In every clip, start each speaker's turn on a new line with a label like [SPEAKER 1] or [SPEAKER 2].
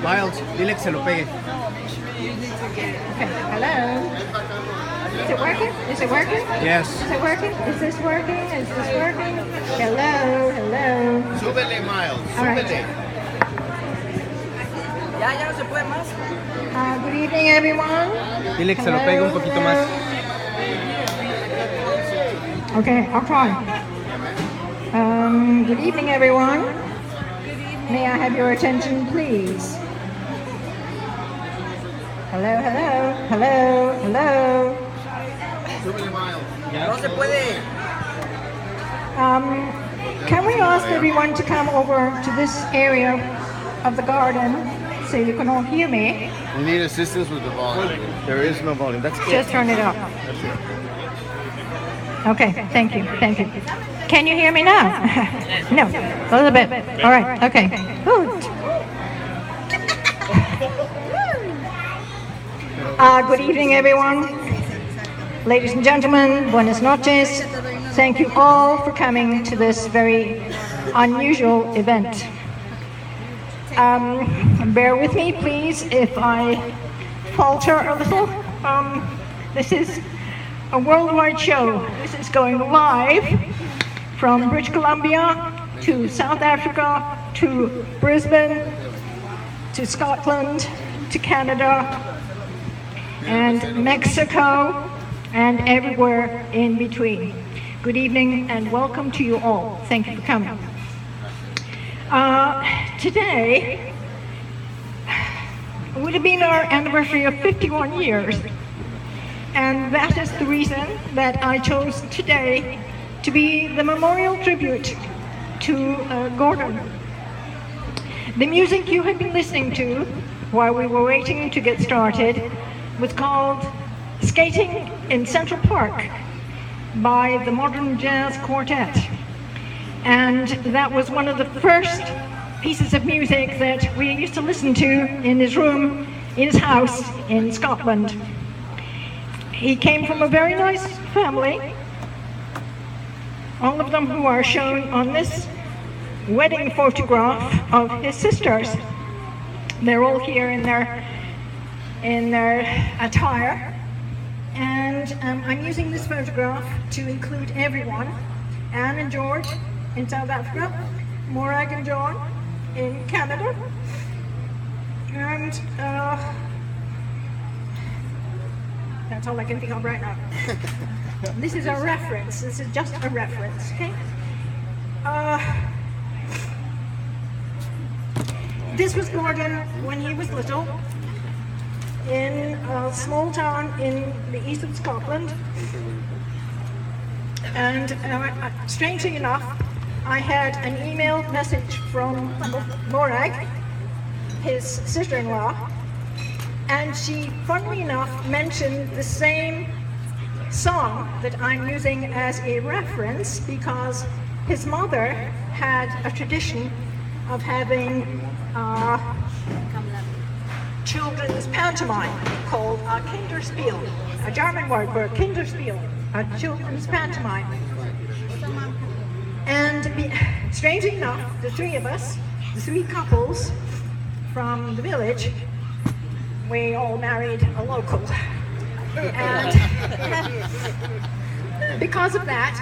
[SPEAKER 1] Miles, dile que se lo pegue.
[SPEAKER 2] Okay, hello. Is it working? Is it working?
[SPEAKER 1] Yes.
[SPEAKER 2] Is it working? Is this working? Is this working? Hello, hello.
[SPEAKER 1] Súbele, Miles.
[SPEAKER 2] All right.
[SPEAKER 1] Súbele.
[SPEAKER 3] Ya no se puede más.
[SPEAKER 2] Good evening, everyone.
[SPEAKER 1] Dile que se lo pegue un poquito más.
[SPEAKER 2] Okay, I'll try. Good evening, everyone. May I have your attention, please? Hello, hello, hello, hello.
[SPEAKER 1] Súbele, Miles.
[SPEAKER 3] No se puede.
[SPEAKER 2] Can we ask everyone to come over to this area of the garden so you can all hear me?
[SPEAKER 1] We need assistance with the volume. There is no volume. That's it.
[SPEAKER 2] Just turn it up.
[SPEAKER 1] That's it.
[SPEAKER 2] Okay, thank you, thank you. Can you hear me now? No, a little bit. All right, okay. Good. Good evening, everyone. Ladies and gentlemen, buenas noches. Thank you all for coming to this very unusual event. Bear with me, please, if I falter a little. This is a worldwide show. This is going live from British Columbia to South Africa to Brisbane to Scotland to Canada and Mexico and everywhere in between. Good evening and welcome to you all. Thank you for coming. Today would have been our anniversary of 51 years, and that is the reason that I chose today to be the memorial tribute to Gordon. The music you had been listening to while we were waiting to get started was called Skating in Central Park by the Modern Jazz Quartet. And that was one of the first pieces of music that we used to listen to in his room, in his house in Scotland. He came from a very nice family, all of them who are shown on this wedding photograph of his sisters. They're all here in their attire. And I'm using this photograph to include everyone. Anne and George in South Africa, Morag and John in Canada, and that's all I can think of right now. This is a reference. This is just a reference, okay? This was Gordon when he was little in a small town in the east of Scotland. And strangely enough, I had an email message from Morag, his sister-in-law, and she, funnily enough, mentioned the same song that I'm using as a reference because his mother had a tradition of having children's pantomime called a Kinderspiel, a German word for Kinderspiel, a children's pantomime. And strangely enough, the three of us, the three couples from the village, we all married a local. And because of that,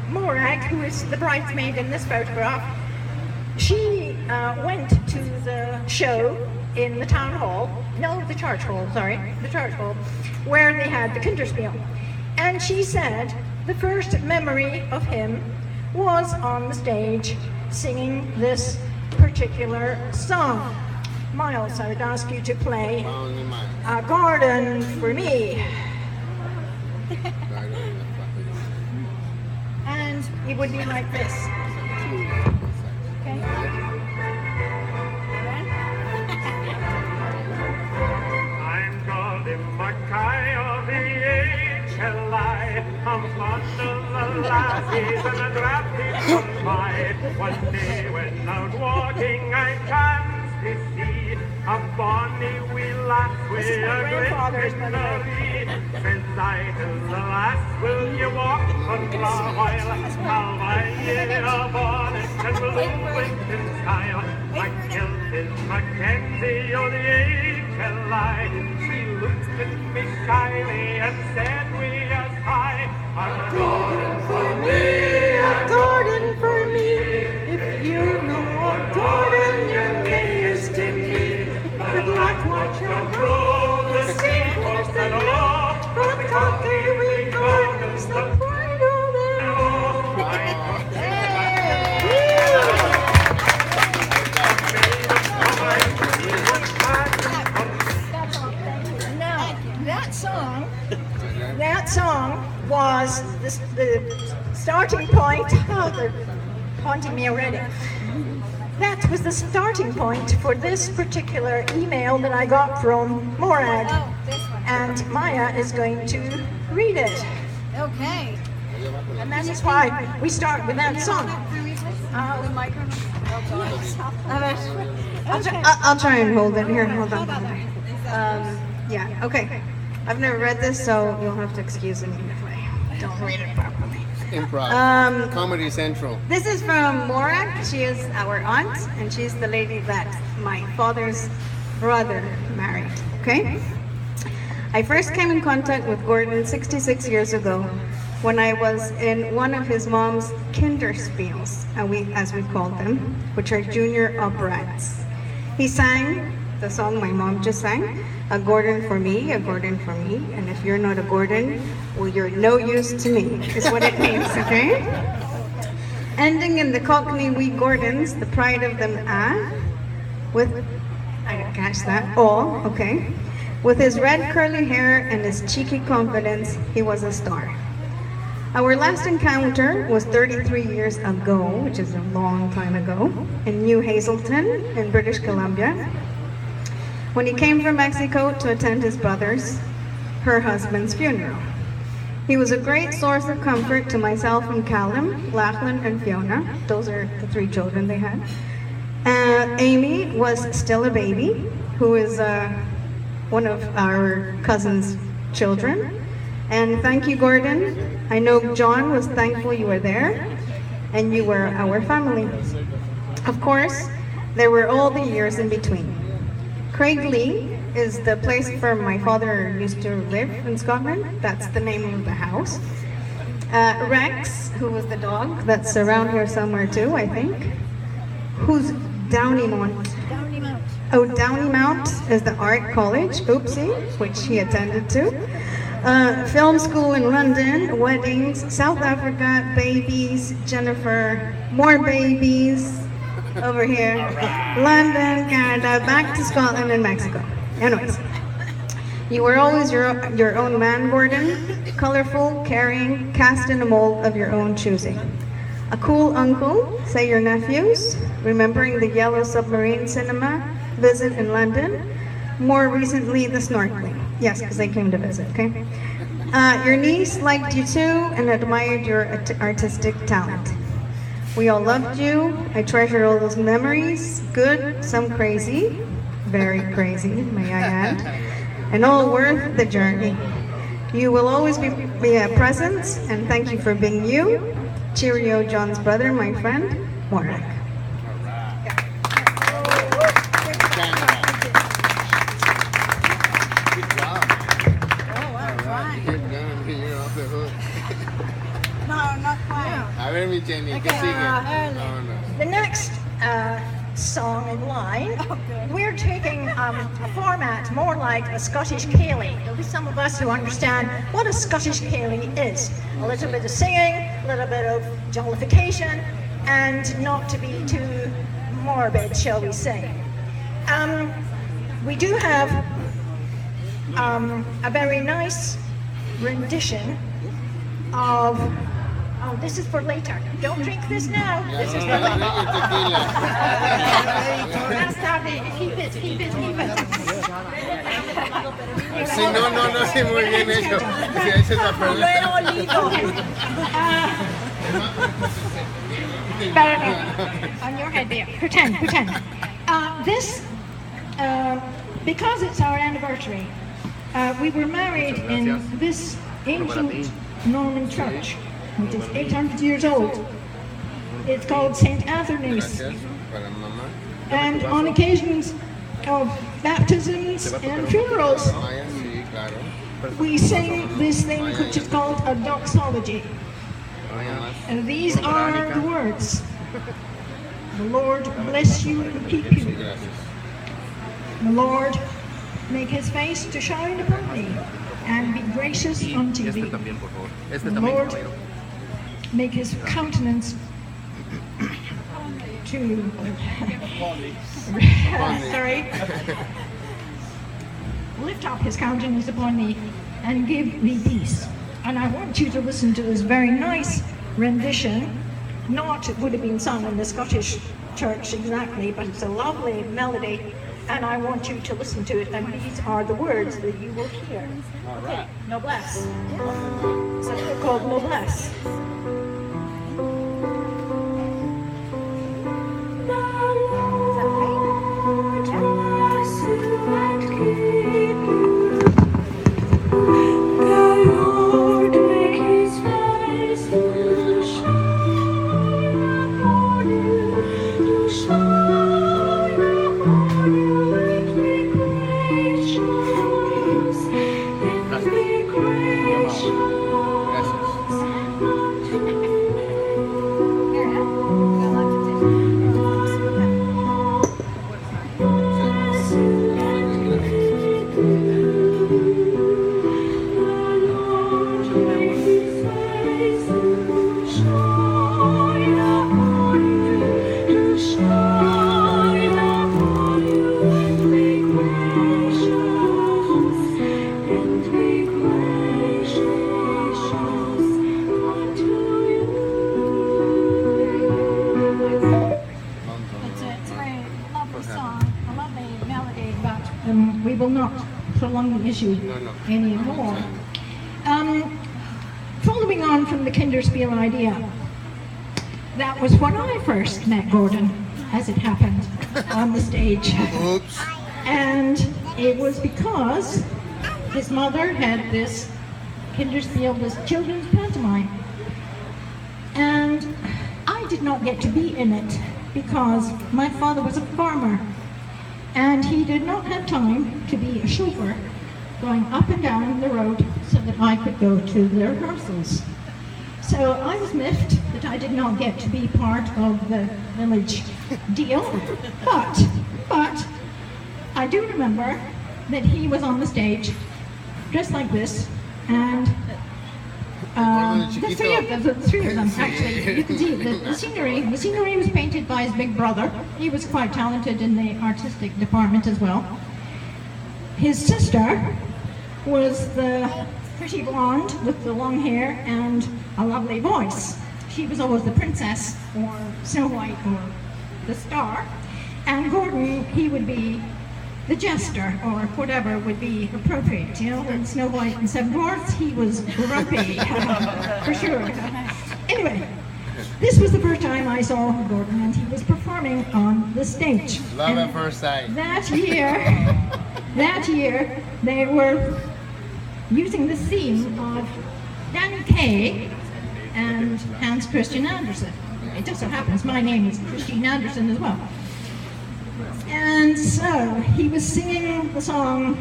[SPEAKER 2] Morag, who is the bridesmaid in this photograph, she went to the show in the town hall, the church hall, where they had the Kinderspiel. And she said the first memory of him was on the stage singing this particular song. Miles, I would ask you to play A Garden for Me. And it would be like this. Okay?
[SPEAKER 4] I'm Golden Mackay of the HLI. I'm fond of the lassies and the drafties come by. One day when out walking I chanced to see a bonny wee lass with a great big belly. Says I night, alas, will you walk for a while? I'll buy you a bonnet and blue in style. My kilt is Mackenzie, oh the HLI. She looked at me shyly and said we as high. A garden for me, a garden for me. If you know a garden, your name is to me. The black watch will grow, the sea coast and all. From country we gardens, the pride of it all.
[SPEAKER 2] Now, that song was the starting point. Oh, they're haunting me already. That was the starting point for this particular email that I got from Morad. And Maya is going to read it.
[SPEAKER 5] Okay.
[SPEAKER 2] And that is why we start with that song.
[SPEAKER 5] I'll try and hold it here. Hold on. Yeah. Okay. I've never read this, so you'll have to excuse me if I don't read it properly.
[SPEAKER 1] Improv. Comedy Central.
[SPEAKER 5] This is from Morag. She is our aunt, and she's the lady that my father's brother married. Okay. I first came in contact with Gordon 66 years ago when I was in one of his mom's kinderspiels, as we called them, which are junior operettes. He sang the song my mom just sang, "A Gordon for me, a Gordon for me, and if you're not a Gordon, well, you're no use to me," is what it means, okay? Ending in the Cockney "we Gordons," the pride of them with, I didn't catch that, all, okay? With his red curly hair and his cheeky confidence, he was a star. Our last encounter was 33 years ago, which is a long time ago, in New Hazelton in British Columbia, when he came from Mexico to attend his brother's, her husband's funeral. He was a great source of comfort to myself and Callum, Lachlan and Fiona. Those are the 3 children they had. Amy was still a baby, who is one of our cousin's children. And thank you, Gordon. I know John was thankful you were there, and you were our family. Of course, there were all the years in between. Craiglee is the place where my father used to live in Scotland. That's the name of the house. Rex, who was the dog, that's around here somewhere too, I think. Who's Downymount? Oh, Downymount is the art college, oopsie, which he attended to. Film school in London, weddings, South Africa, babies, Jennifer, more babies, over here, London, Canada, back to Scotland and Mexico. Anyways, you were always your own man, Gordon, colorful, caring, cast in a mold of your own choosing. A cool uncle, say your nephews, remembering the Yellow Submarine Cinema visit in London, more recently the snorkeling. Yes, because they came to visit, okay? Your niece liked you too and admired your artistic talent. We all loved you. I treasure all those memories, good, some crazy, very crazy, may I add, and all worth the journey. You will always be a presence, and thank you for being you. Cheerio, John's brother, my friend, Morak.
[SPEAKER 2] The next song in line, we're taking a format more like a Scottish Ceilidh. There'll be some of us who understand what a Scottish Ceilidh is. A little bit of singing, a little bit of jollification, and not to be too morbid, shall we say. We do have a very nice rendition of... Oh, this is for later. Don't drink this now. This is for later. Más tarde. Keep it.
[SPEAKER 1] Sí, no, sí, muy bien hecho. Sí, esa es la
[SPEAKER 2] On your head there. Pretend. This, because it's our anniversary, We were married in this ancient Norman church, which is 800 years old. It's called St. Athanase. And on occasions of baptisms and funerals, we sing this thing which is called a doxology. And these are the words. The Lord bless you and keep you. The Lord make his face to shine upon thee and be gracious unto thee. The Lord make his countenance to lift up his countenance upon thee and give thee peace. And I want you to listen to this very nice rendition. Not it would have been sung in the Scottish church exactly, but it's a lovely melody, and I want you to listen to it, and these are the words that you will hear. Okay, noblesse. It's a book called Noblesse. We will not prolong the issue anymore. Following on from the Kinderspiel idea, that was when I first met Gordon, as it happened, on the stage.
[SPEAKER 1] Oops.
[SPEAKER 2] And it was because his mother had this Kinderspiel, this children's pantomime. And I did not get to be in it because my father was a farmer. And he did not have time to be a chauffeur going up and down the road so that I could go to the rehearsals. So I was miffed that I did not get to be part of the village deal, but I do remember that he was on the stage dressed like this, and the three of them actually. You can see the scenery. The scenery was painted by his big brother. He was quite talented in the artistic department as well. His sister was the pretty blonde with the long hair and a lovely voice. She was always the princess or Snow White or the star. And Gordon, he would be the jester, or whatever would be appropriate. You know, in Snow White and Seven Dwarfs, he was grumpy, for sure. Anyway, this was the first time I saw Gordon, and he was performing on the stage.
[SPEAKER 1] Love at first sight.
[SPEAKER 2] That year, they were using the theme of Danny Kaye and Hans Christian Andersen. It just so happens my name is Christine Andersen as well. And so he was singing the song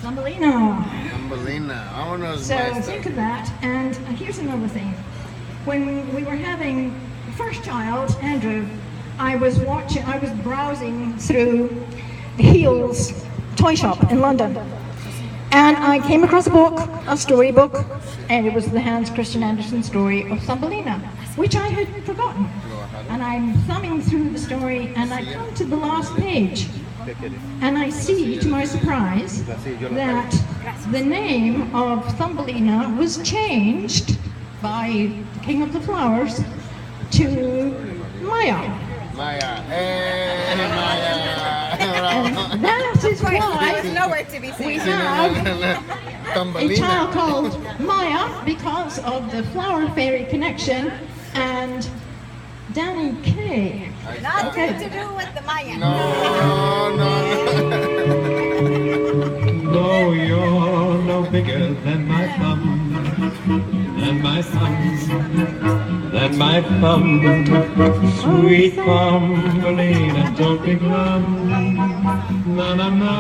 [SPEAKER 2] Thumbelina.
[SPEAKER 1] Thumbelina. I want to
[SPEAKER 2] So think of that. And here's another thing. When we were having the first child, Andrew, I was browsing through the Heels toy shop in London. And I came across a storybook, and it was the Hans Christian Andersen story of Thumbelina, which I had forgotten. And I'm thumbing through the story, and I come to the last page, and I see, to my surprise, that the name of Thumbelina was changed by the King of the Flowers to Maya.
[SPEAKER 1] Maya. Hey, Maya.
[SPEAKER 2] And that is why
[SPEAKER 5] Nowhere to be
[SPEAKER 2] we
[SPEAKER 5] seen.
[SPEAKER 2] have a child called Maya because of the flower fairy connection, and Danny Kaye.
[SPEAKER 5] Nothing to do with the Maya.
[SPEAKER 1] No.
[SPEAKER 6] Though you're no bigger than my thumb, than my thumb, than my thumb. Sweet Thumbelina, don't be glum. Na na na,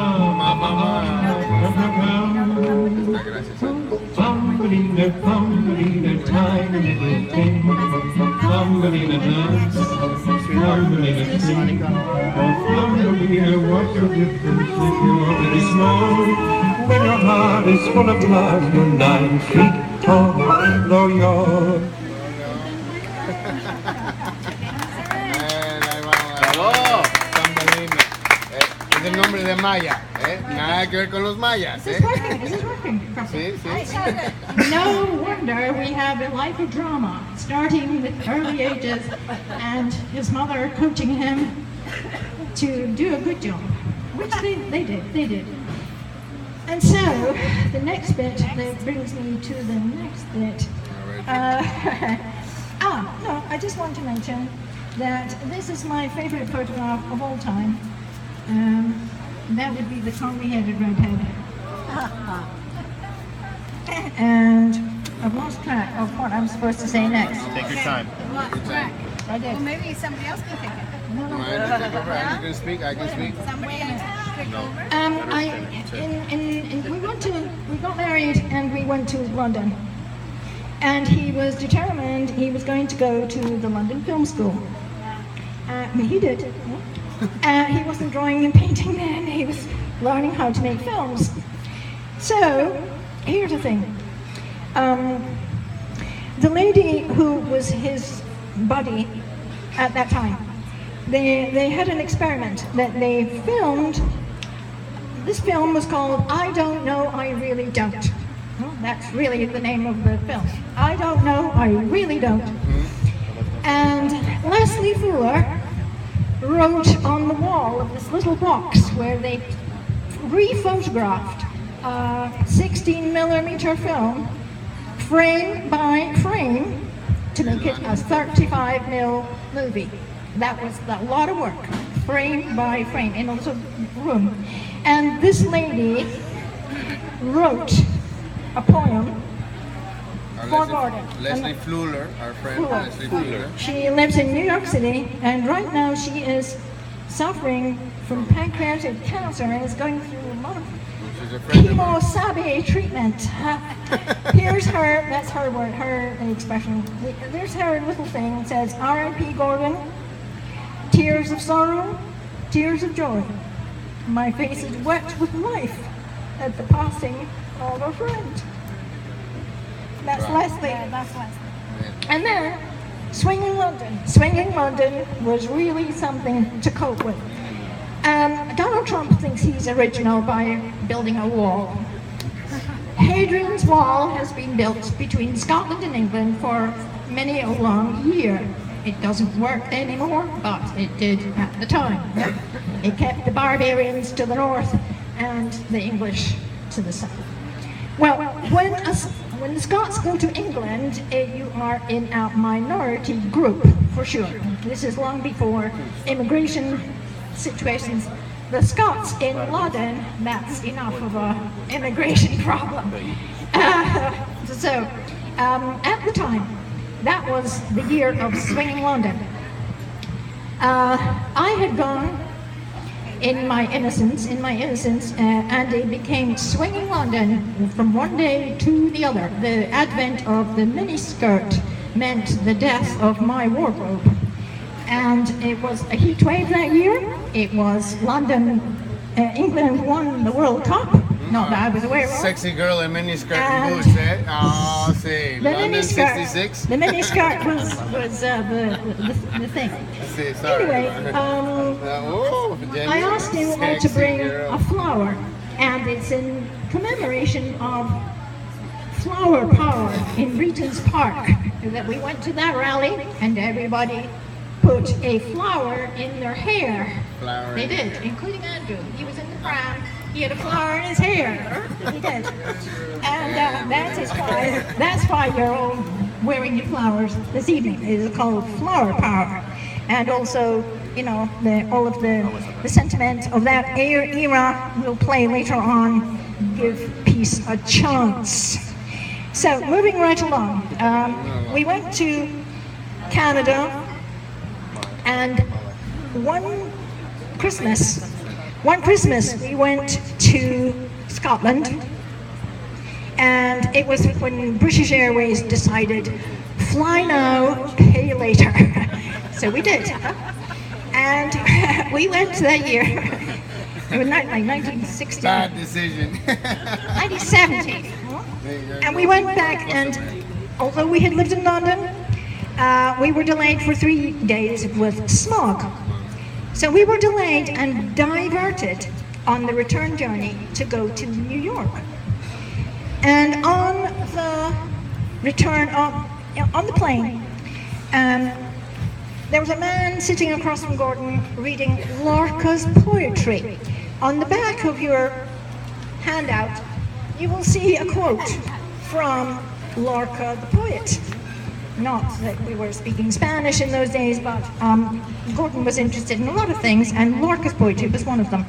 [SPEAKER 6] Thumbelina, Thumbelina, tiny little thing. Thumbelina dance, Thumbelina sing. Oh, Thumbelina, what a difference if you're very small. When your heart is full of love, you're 9 feet tall. Though you're
[SPEAKER 1] ¡Bravo! Thumbelina. Es el nombre de Maya, ¿eh? Nada que ver con los mayas,
[SPEAKER 2] This
[SPEAKER 1] ¿eh?
[SPEAKER 2] is working, this is working.
[SPEAKER 1] Sí, sí.
[SPEAKER 2] No wonder we have a life of drama, starting with early ages and his mother coaching him to do a good job, which they did. And so, the next bit that brings me to the next bit. No, I just want to mention that this is my favorite photograph of all time. That would be the curly-headed redhead. And I've lost track of what I'm supposed to say next.
[SPEAKER 1] Take your time.
[SPEAKER 2] I did.
[SPEAKER 5] Well, maybe somebody else can take it.
[SPEAKER 1] You can speak, I can speak.
[SPEAKER 5] Somebody else take over.
[SPEAKER 2] We got married and we went to London. And he was determined he was going to go to the London Film School. He did. He wasn't drawing and painting then, he was learning how to make films. So, here's the thing. The lady who was his buddy at that time, they had an experiment that they filmed. This film was called I Don't Know, I Really Don't. Well, that's really the name of the film. I Don't Know, I Really Don't. And Leslie Fuller wrote on the wall of this little box where they re-photographed a 16mm film, frame by frame, to make it a 35mm movie. That was a lot of work, frame by frame, in a little room. And this lady wrote a poem for Gordon.
[SPEAKER 1] Leslie Fuller, our friend Leslie Fuller.
[SPEAKER 2] She lives in New York City, and right now she is suffering from pancreatic cancer and is going through a lot of
[SPEAKER 1] She's a friend of mine.
[SPEAKER 2] chemo-sabe treatment. Here's her, that's her word, her expression. There's her little thing. It says, R.I.P. Gordon, tears of sorrow, tears of joy. My face is wet with life at the passing of a friend. That's Leslie.
[SPEAKER 5] Yeah, that's Leslie.
[SPEAKER 2] And then, Swinging London. Swinging London was really something to cope with. Donald Trump thinks he's original by building a wall. Hadrian's Wall has been built between Scotland and England for many a long year. It doesn't work anymore, but it did at the time. It kept the barbarians to the north and the English to the south. Well, when the Scots go to England, you are in a minority group, for sure. This is long before immigration situations. The Scots in London, that's enough of an immigration problem. At the time, that was the year of Swinging London. I had gone in my innocence, and it became Swinging London from one day to the other. The advent of the miniskirt meant the death of my wardrobe. And it was a heat wave that year. It was London, England won the World Cup. Not that I was aware of.
[SPEAKER 1] Sexy girl in miniskirt and boots, eh? Oh, see. London 66?
[SPEAKER 2] The miniskirt was the thing.
[SPEAKER 1] See, sorry.
[SPEAKER 2] Anyway,
[SPEAKER 1] Jenny,
[SPEAKER 2] I asked him to
[SPEAKER 1] sexy
[SPEAKER 2] bring
[SPEAKER 1] girl.
[SPEAKER 2] a flower, and it's in commemoration of flower power in Regent's Park. That we went to that rally, and everybody put a flower in their hair.
[SPEAKER 1] Flower
[SPEAKER 2] They
[SPEAKER 1] in
[SPEAKER 2] did,
[SPEAKER 1] hair.
[SPEAKER 2] including Andrew. He was in the pram. He had a flower in his hair. He did. And that's why you're all wearing your flowers this evening. It is called flower power. And also, you know, all of the sentiment of that era will play later on give peace a chance. So, moving right along, we went to Canada, and one Christmas we went to Scotland, and it was when British Airways decided, fly now, pay later. So we did. And we went that year. It was like 1960.
[SPEAKER 1] Bad decision.
[SPEAKER 2] 1970. And we went back, and although we had lived in London, we were delayed for 3 days with smog. So we were delayed and diverted on the return journey to go to New York. And on the return, on the plane, there was a man sitting across from Gordon reading Lorca's poetry. On the back of your handout, you will see a quote from Lorca the poet. Not that we were speaking Spanish in those days, but Gordon was interested in a lot of things, and Lorca's poetry was one of them.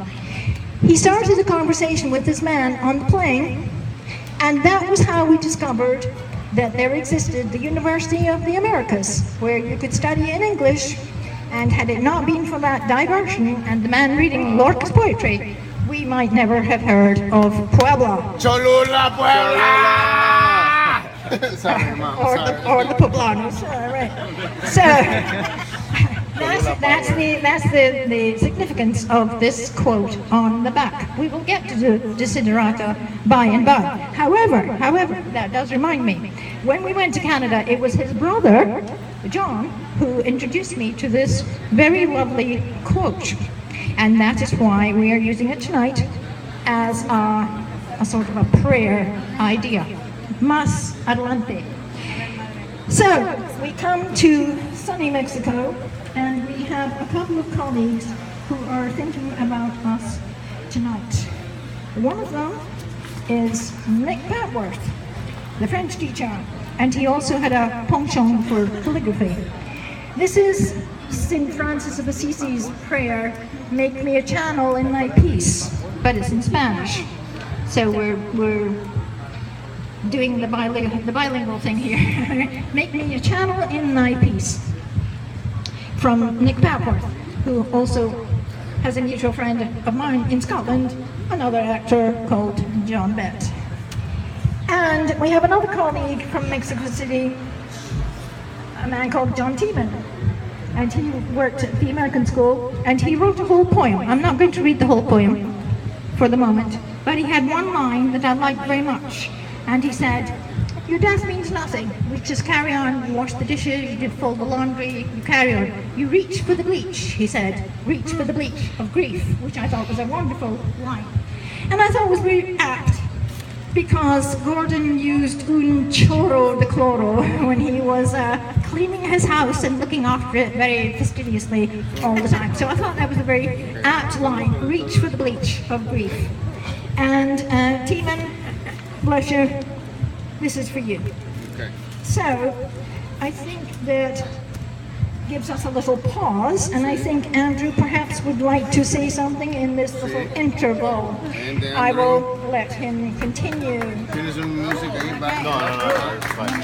[SPEAKER 2] He started a conversation with this man on the plane, and that was how we discovered that there existed the University of the Americas, where you could study in English, and had it not been for that diversion and the man reading Lorca's poetry, we might never have heard of Puebla.
[SPEAKER 1] Cholula, Puebla! Sorry, Mom.
[SPEAKER 2] Or the Poblanos. Right. So that's the significance of this quote on the back. We will get to the desiderata by and by. However, that does remind me. When we went to Canada, it was his brother, John, who introduced me to this very lovely quote. And that is why we are using it tonight as a sort of a prayer idea. Más adelante. So, we come to sunny Mexico, and we have a couple of colleagues who are thinking about us tonight. One of them is Nick Patworth, the French teacher, and he also had a penchant for calligraphy. This is St. Francis of Assisi's prayer, "Make me a channel in thy peace," but it's in Spanish. So we're doing the bilingual thing here. "Make me a channel in thy peace," from Nick Patworth, who also has a mutual friend of mine in Scotland, another actor called John Bett. And we have another colleague from Mexico City, a man called John Tiemann. And he worked at the American School, and he wrote a whole poem. I'm not going to read the whole poem for the moment, but he had one line that I liked very much. And he said, "Your death means nothing. We just carry on. You wash the dishes, you did fold the laundry, you carry on. You reach for the bleach," he said. "Reach for the bleach of grief," which I thought was a wonderful line. And I thought it was very apt, because Gordon used un chorro de cloro when he was cleaning his house and looking after it very fastidiously all the time. So I thought that was a very apt line, "Reach for the bleach of grief." And Tiemann, bless you, this is for you.
[SPEAKER 1] Okay.
[SPEAKER 2] So I think that gives us a little pause, and I think Andrew perhaps would like to say something in this little interval.
[SPEAKER 1] And
[SPEAKER 2] I will let him continue.
[SPEAKER 1] ¿Tienes un music ahí?
[SPEAKER 6] No, it's fine.